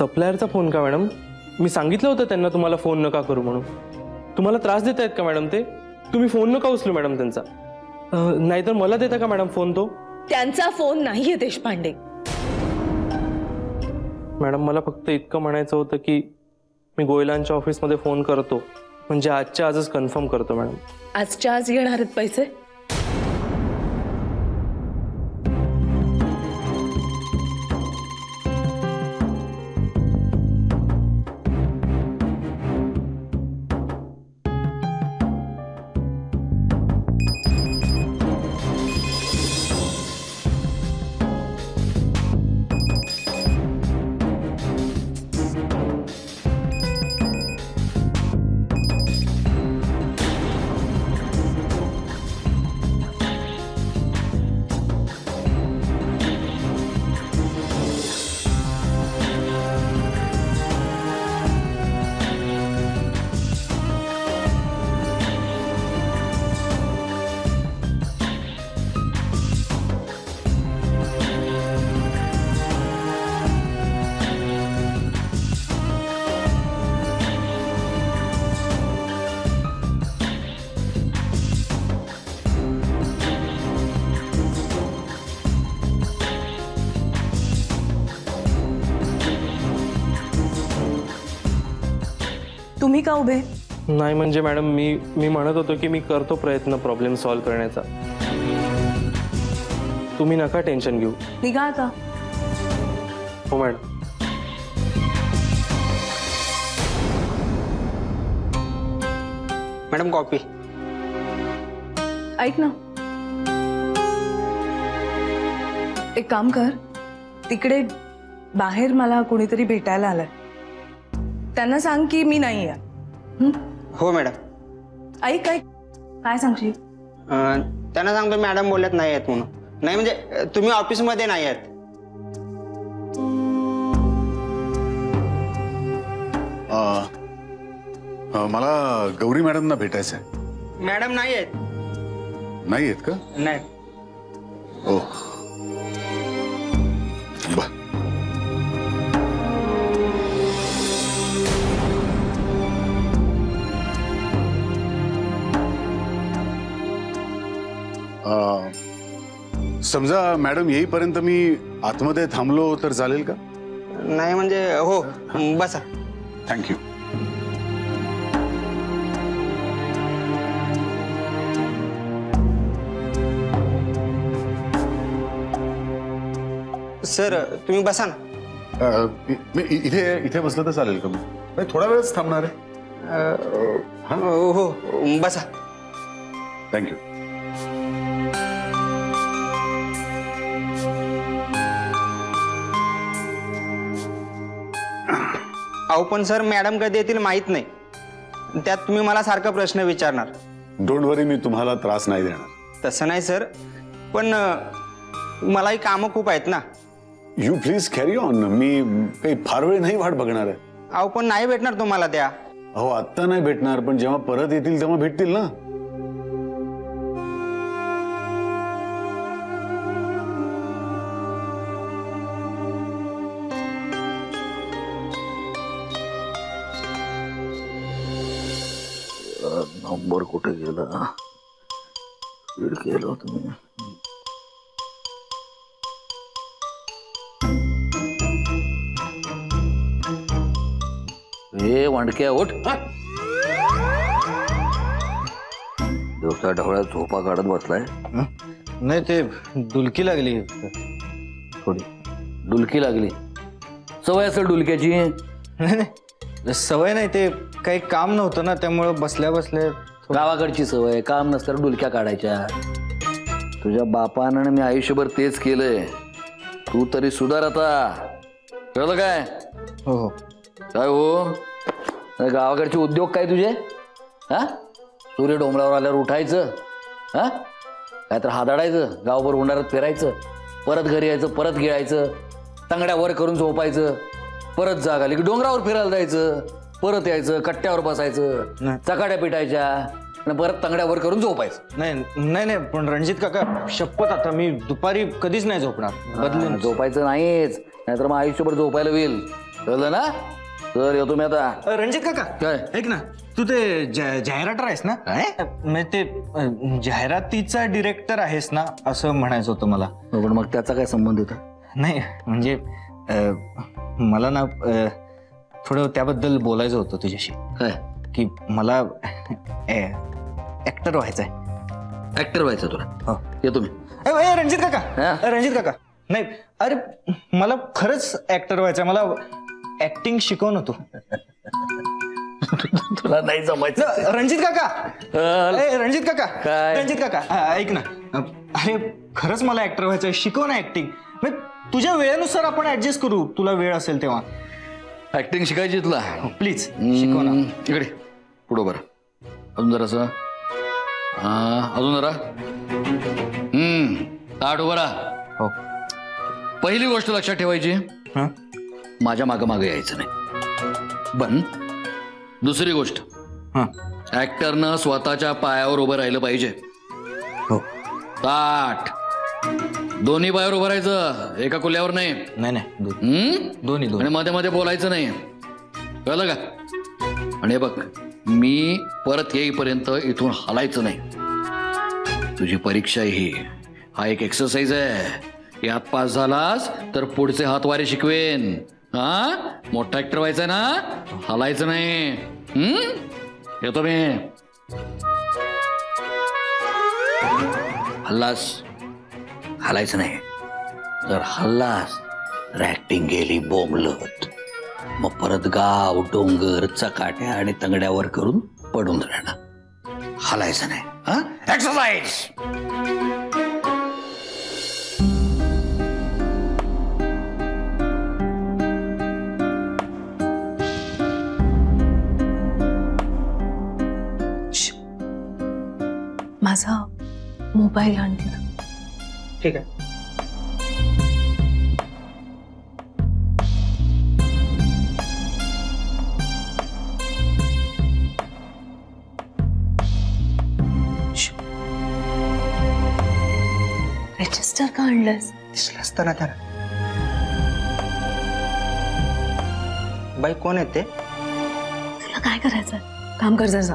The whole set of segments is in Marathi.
सप्लायरचा फोन का मॅडम? मी सांगितलं होतं त्यांना तुम्हाला फोन नका करू म्हणून. तुम्हाला त्रास देत आहेत का मॅडम ते? तुम्ही फोन नका उचलू मॅडम त्यांचा. नाहीतर मला देता का मॅडम फोन? तो त्यांचा फोन नाहीये देशपांडे. मॅडम मला फक्त इतकं म्हणायचं होतं की मी गोयलांच्या ऑफिसमध्ये फोन करतो, म्हणजे आजच्या आजच कन्फर्म करतो मॅडम. आजच्या आज येणार आहेत पैसे? तुम्ही का उभे? नाही म्हणजे मॅडम मी म्हणत होतो की मी करतो प्रयत्न प्रॉब्लेम सॉल्व्ह करण्याचा. तुम्ही नका टेन्शन घेऊ. निघा आता. हो मॅडम. Madam copy. ऐक ना, एक काम कर, तिकडे बाहेर मला कोणीतरी भेटायला आलंय. त्यांना सांग की मी नाही आहे. हो मॅडम. ऐक ऐक, काय सांगशील? त्यांना सांगतो मॅडम बोलत नाही आहेत म्हणून. नाही म्हणजे तुम्ही ऑफिसमध्ये नाही आहेत. मला गौरी मॅडमना भेटायचं आहे. मॅडम नाही आहेत. नाही आहेत का? नाही. ओ समजा मॅडम येईपर्यंत मी आतमध्ये थांबलो तर चालेल का? नाही म्हणजे हो, बसा. थँक्यू. सर तुम्ही बसा ना. मी इथे बसलं तर चालेल का? मी थोडा वेळच थांबणार आहे. हो बसा. थँक्यू. अहो पण सर मॅडम कधी येतील माहित नाही. त्यात तुम्ही मला सारखा प्रश्न विचारणार. डोंट वरी, मी तुम्हाला त्रास नाही देणार. तसं नाही सर, पण मलाही कामं खूप आहेत ना. You please carry on. मी काही फार वेळ नाही वाट बघणार आहे. अहो पण नाही भेटणार तुम्हाला त्या. अहो आत्ता नाही भेटणार, पण जेव्हा परत येतील तेव्हा भेटतील ना. नंबर कुठे गेला? केलं तुम्ही. हे वांडक्या उठ. दिवसा ढवळ्यात झोपा काढत बसलाय. नाही ते डुलकी लागली. थोडी डुलकी लागली. सवय असेल डुलक्याची. नाही सवय नाही, ते काही काम नव्हतं ना, त्यामुळे बसल्या बसल्या. गावाकडची सवय. काम नसल्यावर डुलक्या काढायच्या. तुझ्या बापानं आणि मी आयुष्यभर तेच केलंय. तू तरी सुधार आता. कळलं काय? हो हो. काय हो, गावाकडचे उद्योग काय तुझे? हा, सूर्य डोंगरावर आल्यावर उठायचं, हा काय तर हादाडायचं, गावभर उन्हाळ्यात फिरायचं, परत घरी यायचं, परत गिळायचं, तांगड्या वर करून झोपायचं, परत जाग आली की डोंगरावर फिरायला जायचं, परत यायचं, कट्ट्यावर बसायचं, चकाड्या पिटायच्या आणि परत तांगड्या वर करून झोपायचं. नाही नाही नाही, पण रणजित काका शपथ आता मी दुपारी कधीच नाही झोपणार. बदलून झोपायचं नाहीच, नाहीतर मग आयुष्यभर झोपायला होईल. कळलं ना? तर येतो मी आता. रणजित काका काय? ऐक ना, तू ते जाहिराटर आहेस ना? म्हणजे ते जाहिरातीचा डिरेक्टर आहेस ना असं म्हणायचं होतं मला. पण मग त्याचा काय संबंध येतो? नाही म्हणजे मला ना थोडं त्याबद्दल बोलायचं होतं तुझ्याशी. काय? की मला ऍक्टर व्हायचंय. ऍक्टर व्हायचं तुला? हो. येतो मी. रणजित काका, हा? रणजित काका, नाही अरे मला खरंच ऍक्टर व्हायचंय. मला ऍक्टिंग शिकव ना तू. तुला नाही जमायचं. रणजित काका, रणजित काका, काय? रणजित काका, ऐक ना. अरे खरंच मला ऍक्टर व्हायचंय, शिकव ना ऍक्टिंग. तुझ्या वेळेनुसार आपण ऍडजस्ट करू, तुला वेळ असेल तेव्हा. ऍक्टिंग शिकायची तुला? प्लीज शिकव ना. इकडे पुढं बरं. अजून जरा अजून जरा. ताट उभं राहा. हो. पहिली गोष्ट लक्षात ठेवायची, हं? माझ्या मागं मागं यायचं नाही. पण दुसरी गोष्ट, हं. ऍक्टरनं स्वतःच्या पायावर उभं राहिलं पाहिजे. हो. ताट दोन्ही पायावर उभं राहायचं, एका कुल्यावर नाही. नाही दोन्ही आणि मध्ये मध्ये बोलायचं नाही. कळलं का? आणि हे बघ, मी परत येईपर्यंत इथून हलायचं नाही. तुझी परीक्षा ही हा एक एक्सरसाइज आहे. यात पास झालास तर पुढचे हातवारे शिकवेन. हा, मोठा ऍक्टर व्हायचा ना, हलायचं नाही. येतो मी. हल्लास, हलायचं नाही. जर हल्लास तर ऍक्टिंग गेली बोंबलत. मग परत गाव डोंगर चकाट्या आणि तंगड्यावर करून पडून राहणार. हलायचं नाही. हा, एक्सरसाइज. माझा मोबाईल आणला. ठीक आहे. रजिस्टर का आणलंस? दिसलं असतं ना त्याला. बाई कोण आहे ते? तुला काय करायचंय? काम कर जरा.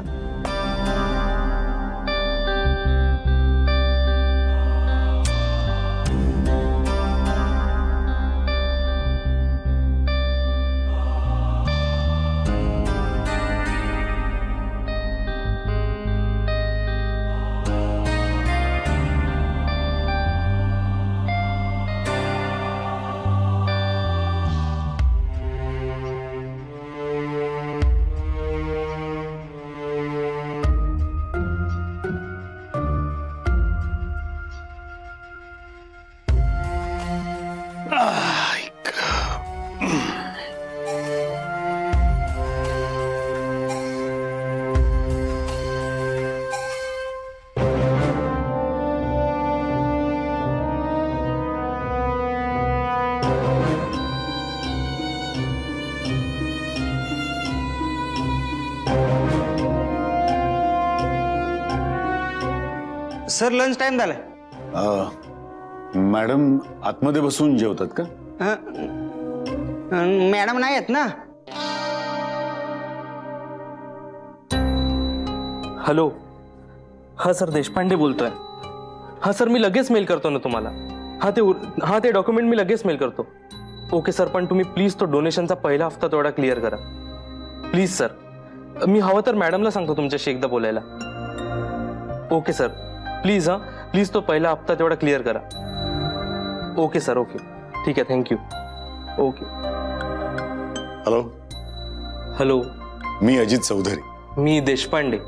सर लंच टाइम झालाय. मॅडम आतमध्ये बसून जेवतात का? मॅडम नाही आहेत ना. हॅलो. हा सर, देशपांडे बोलतोय. हा सर, मी लगेच मेल करतो ना तुम्हाला. हा ते डॉक्युमेंट मी लगेच मेल करतो. ओके सर, पण तुम्ही प्लीज तो डोनेशनचा पहिला हफ्ता तेवढा क्लिअर करा प्लीज सर. मी हवं तर मॅडमला सांगतो तुमच्याशी एकदा बोलायला. Okay sir please. प्लीज तो पहिला हप्ता तेवढा क्लिअर करा. Okay sir. ओके ठीक आहे. थँक्यू. ओके. हॅलो. हॅलो. मी अजित चौधरी. मी देशपांडे.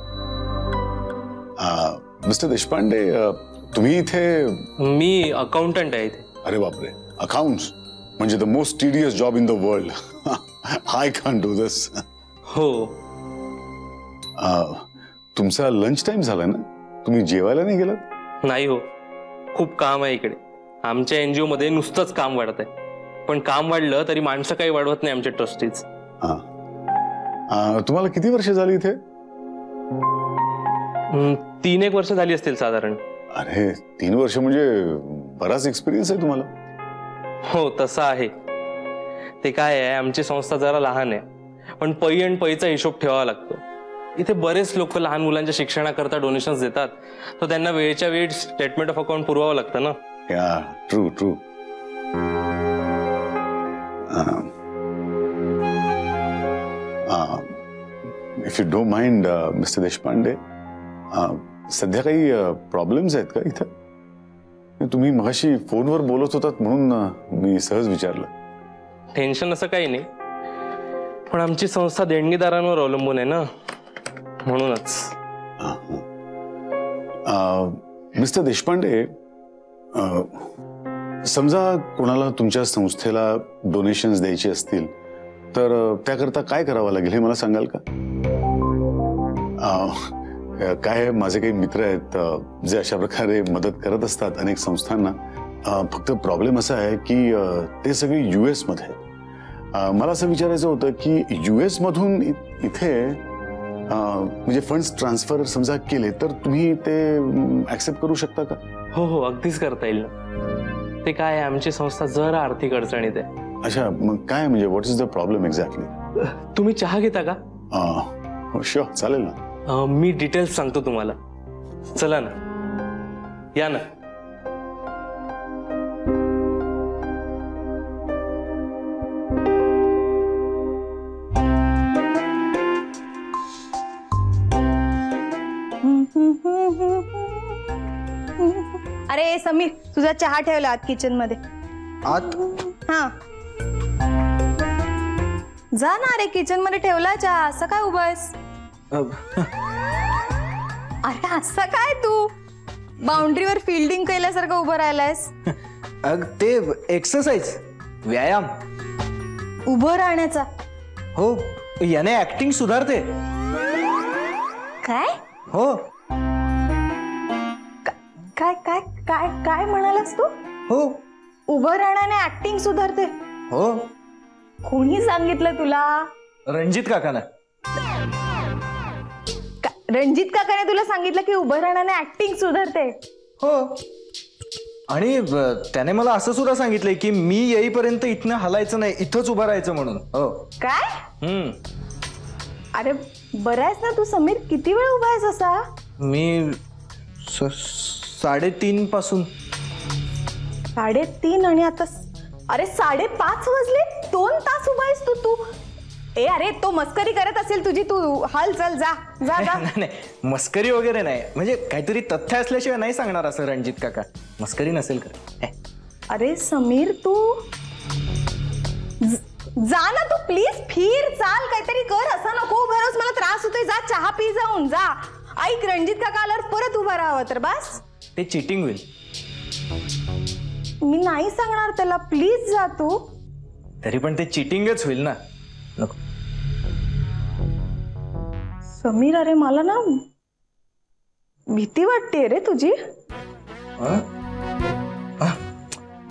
मिस्टर देशपांडे, तुम्ही इथे? मी अकाउंटंट आहे इथे. अरे बापरे, अकाउंट्स म्हणजे the most tedious job in the world. I can do this. हो. तुमचा लंच टाइम झाला ना, तुम्ही जेवायला नाही गेलात? नाही हो, खूप काम आहे इकडे. आमच्या एनजीओ मध्ये नुसतंच काम वाढत आहे. पण काम वाढलं तरी माणसं काही वाढवत नाही आमचे ट्रस्टीज. तुम्हाला किती वर्ष झाली इथे? 3-1 वर्ष झाली असतील साधारण. अरे 3 वर्ष म्हणजे बराच एक्सपिरियन्स आहे तुम्हाला. हो तसं आहे. ते काय आहे, आमची संस्था जरा लहान आहे, पण पै आणि पैचा हिशोब ठेवावा लागतो. इथे बरेच लोक लहान मुलांच्या शिक्षणाकरता डोनेशन्स देतात, तर त्यांना वेळच्या वेळी स्टेटमेंट ऑफ अकाउंट पुरवावं लागतं ना. या true true. If you don't mind mister Deshpande, सध्या काही प्रॉब्लेम्स आहेत का इथं? तुम्ही मगाशी फोनवर बोलत होतात म्हणून मी सहज विचारलं. टेन्शन असं काही नाही, पण आमची संस्था देणगीदारांवर अवलंबून आहे ना, म्हणूनच. मिस्टर देशपांडे, समजा कोणाला तुमच्या संस्थेला डोनेशन्स द्यायचे असतील तर त्याकरता काय करावं लागेल हे मला सांगाल का? काय माझे काही मित्र आहेत जे अशा प्रकारे मदत करत असतात अनेक संस्थांना. फक्त प्रॉब्लेम असा आहे की ते सगळे US मध्ये आहेत. मला असं विचारायचं होतं की US मधून इथे म्हणजे फंड्स ट्रान्सफर समजा केले तर तुम्ही ते ऍक्सेप्ट करू शकता का? हो हो, अगदीच करता येईल ना. ते काय आहे, आमची संस्था जरा आर्थिक अडचणीत आहे. अच्छा, मग काय म्हणजे what is the problem exactly? तुम्ही चहा घेता का? शुअर, चालेल ना. मी डिटेल्स सांगतो तुम्हाला. चला ना, या ना. अरे समीर, तुझा चहा ठेवला आत किचन मध्ये. आत? हा, जा ना. अरे किचन मध्ये ठेवला चहा, असं काय उभा आहेस? अरे असं काय तू बाउंड्रीवर फील्डिंग केल्यासारखं उभं राहिलायस? ते एक्सरसाइज, व्यायाम. उभं राहण्याचा? हो, याने ऍक्टिंग सुधारते. काय? हो. काय काय काय काय म्हणालास तू? हो, उभं राहण्याने ऍक्टिंग सुधारते? हो. कोणी सांगितलं तुला? रणजित काकाना. रणजित काकाने तुला सांगितलं की उभं राहण्याने ऍक्टिंग सुधारते? हो. आणि त्याने मला असं सुद्धा सांगितलंय की मी येईपर्यंत इथनं हलायचं नाही, इथंच उभं राहायचं म्हणून. हो. काय? अरे बरं आहेस ना तू समीर? किती वेळ उभा आहेस असा? मी 3:30 पासून. 3:30 आणि आता अरे 5:30 वाजले. 2 तास उभा आहेस तू. ए अरे तो मस्करी करत असेल तुझी. तू हाल, चल जा जा जा. नाही, मस्करी वगैरे नाही, म्हणजे काहीतरी तथ्य असल्याशिवाय नाही सांगणार असं रणजित काका. मस्करी नसेल कर. अरे समीर तू जा ना तू, प्लीज. फिर, चाल, काहीतरी कर. असं नको उभा राहूस, मला त्रास होतोय. जा चहा पी जाऊन. जा. ऐक, रणजित काका आल्यावर परत उभा राहावं तर बस. ते चिटिंग होईल. मी नाही सांगणार त्याला. प्लीज जा तू. तरी पण ते चिटिंगच होईल ना. नको. समीर, अरे मला ना भीती वाटते रे तुझी.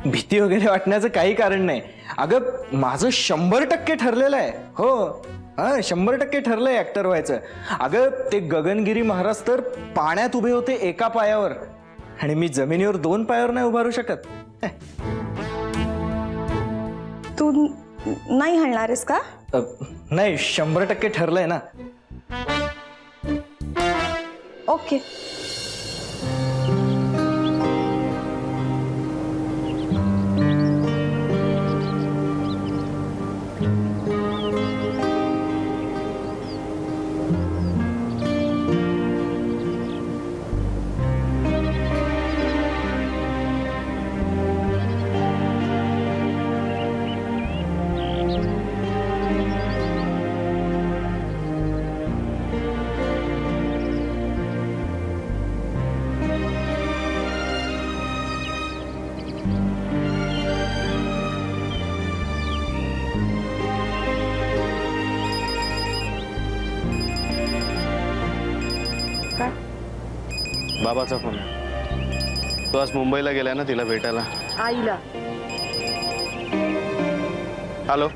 भीती वगैरे वाटण्याचं काही कारण नाही. अगं माझं 100% ठरलेलं आहे. हो, 100% ठरलंय ऍक्टर व्हायचं. अगं ते गगनगिरी महाराज तर पाण्यात उभे होते एका पायावर, आणि मी जमिनीवर 2 पायावर नाही उभारू शकत. तू नाही हलणार आहेस का? नाही, 100% ठरलंय ना. ओके. बाबाचा फोन. तो आज मुंबईला गेलाय ना तिला भेटायला. आईला. हॅलो.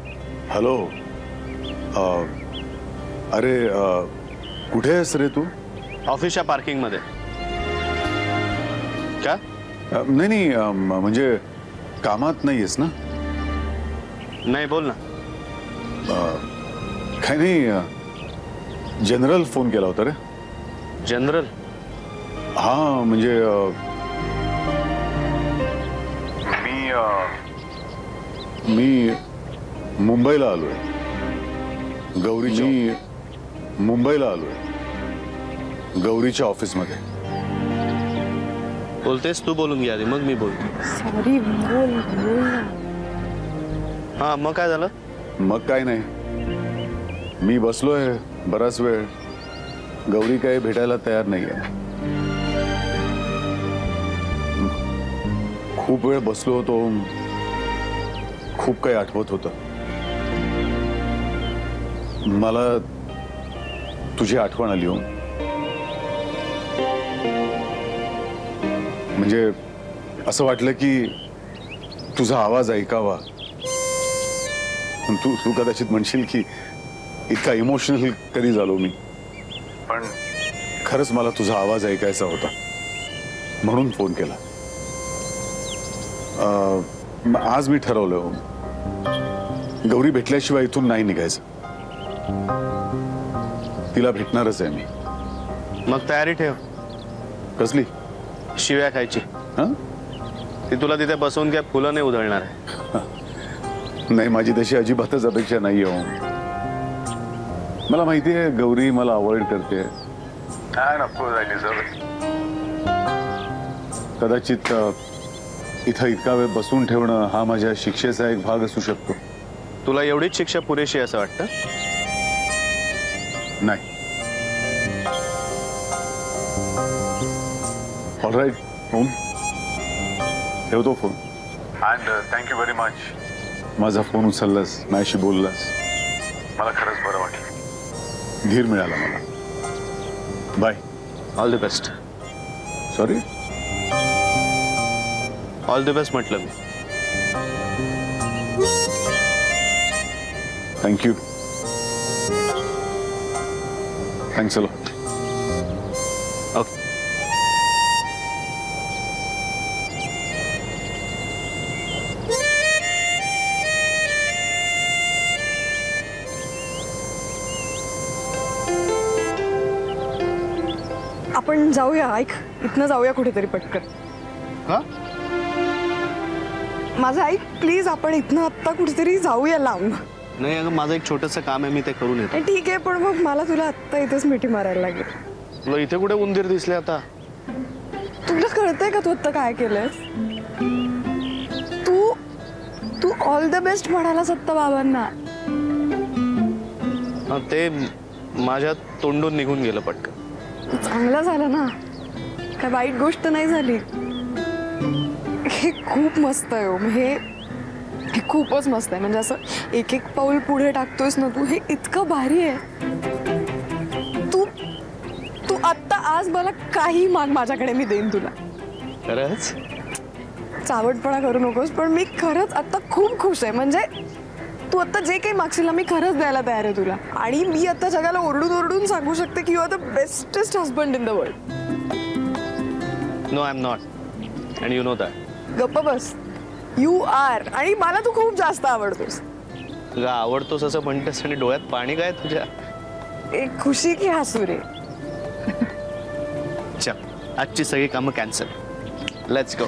हॅलो. अरे कुठे आहेस रे तू? ऑफिसच्या पार्किंग मध्ये. का? नाही, म्हणजे कामात नाहीयेस ना? नाही बोल ना. काही नाही, जनरल फोन केला होता रे. जनरल? हा म्हणजे मी मुंबईला आलोय. मुंबईला आलोय गौरीच्या ऑफिसमध्ये. बोलतेस तू, बोलून घ्या आधी मग मी बोलतो. सॉरी, बोल बोल. हा मग काय झालं? मग काय नाही, मी बसलोय बराच वेळ. गौरी काही भेटायला तयार नाहीये. खूप वेळ बसलो होतो, खूप काही आठवत होतं. मला तुझी आठवण आली हो. म्हणजे असं वाटलं की तुझा आवाज ऐकावा. तू कदाचित म्हणशील की इतका इमोशनल कधी झालो मी, पण खरंच मला तुझा आवाज ऐकायचा होता म्हणून फोन केला. आज मी ठरवलं हो, गौरी भेटल्याशिवाय इथून नाही निघायचं. तिला भेटणारच आहे मी. मग तयारी ठेव. कसली? शिव्या खायची. ती तुला तिथे बसवून काय फुलं नाही उधळणार आहे? नाही, माझी तशी अजिबातच अपेक्षा नाही हो. मला माहिती आहे गौरी मला अवॉइड करते. कदाचित इथं इतका वेळ बसून ठेवणं हा माझ्या शिक्षेचा एक भाग असू शकतो. तुला एवढीच शिक्षा पुरेशी असं वाटतं? नाही. ऑलराईट, फोन ठेवतो. Phone. And thank you very much. माझा फोन उचललास, माझ्याशी बोललास, मला खरंच बरं वाटलं. धीर मिळाला मला. Bye. All the best. Sorry, all the best म्हटलं मी. Thank you. Thanks a lot. Okay. आपण जाऊया. ऐक, इथनं जाऊया कुठेतरी पटकन. हा? माझं ऐक प्लीज, आपण इथनं आत्ता कुठेतरी जाऊया लांब. नाही अगं, माझं एक छोटंसं काम आहे, मी ते करून येतो. ठीक आहे, पण मग मला तुला आत्ता इथेच मिठी मारायला लागेल. तुला इथे कुठे उंदीर दिसले आता? तुला कळतंय का तू आत्ता काय केलंयस? तू ऑल द बेस्ट म्हणालास आत्ता बाबांना. ते माझ्या तोंडून निघून गेलं पटकन. चांगलं झालं ना, काय वाईट गोष्ट नाही झाली. हे खूप मस्त आहे हो. हे खूपच मस्त आहे. म्हणजे असं एक एक पाऊल पुढे टाकतोयस ना तू, हे इतकं भारी आहे. तू आत्ता आज मला काही माग माझ्याकडे, मी देईन तुला. खरंच? चावटपणा करू नकोस, पण मी खरंच आत्ता खूप खुश आहे. म्हणजे तू आता जे काही मागशील ना, मी खरंच द्यायला तयार आहे तुला. आणि मी आता जगाला ओरडून ओरडून सांगू शकते की you are the bestest husband in the world. No, I am not, and you know that. गप्प बस. You R. आणि मला तू खूप जास्त आवडतोस. तुला आवडतोस असं म्हणतेस आणि डोळ्यात पाणी काय तुझ्या? एक खुशी की हसू रे. चल, आजची सगळी कामं कॅन्सल. Let's go.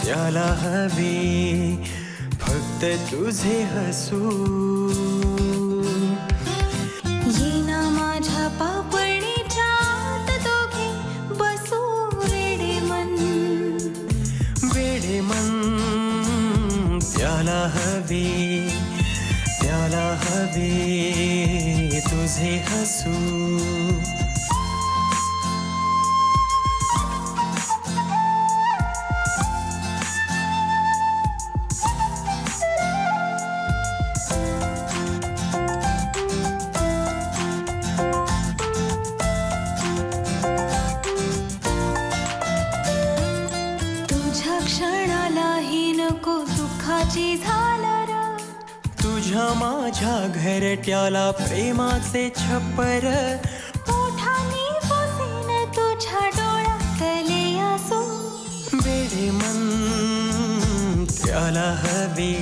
त्याला हवे फक्त फक्त तुझे हसू. ये ना माझ्या पापणीच्या आत दोघे बसू वेडे मन. वेडे मन त्याला हवे तुझे हसू. तुझ्या क्षणालाही नको दुःखाची झालर. तुझ्या माझ्या घरट्याला प्रेमाचे छप्पर. ओठांनी पुसेन तुझ्या डोळ्यातले आसू. वेडे मन त्याला हवे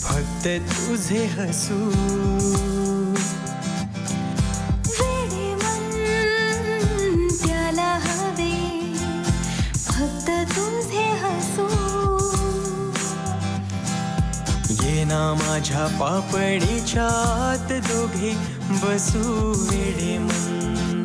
फक्त तुझे हसू. वेडे मन त्याला हवे फक्त तुझे हसू. ये ना माझ्या पापणीच्या आत दोघे बसू वेडे मन.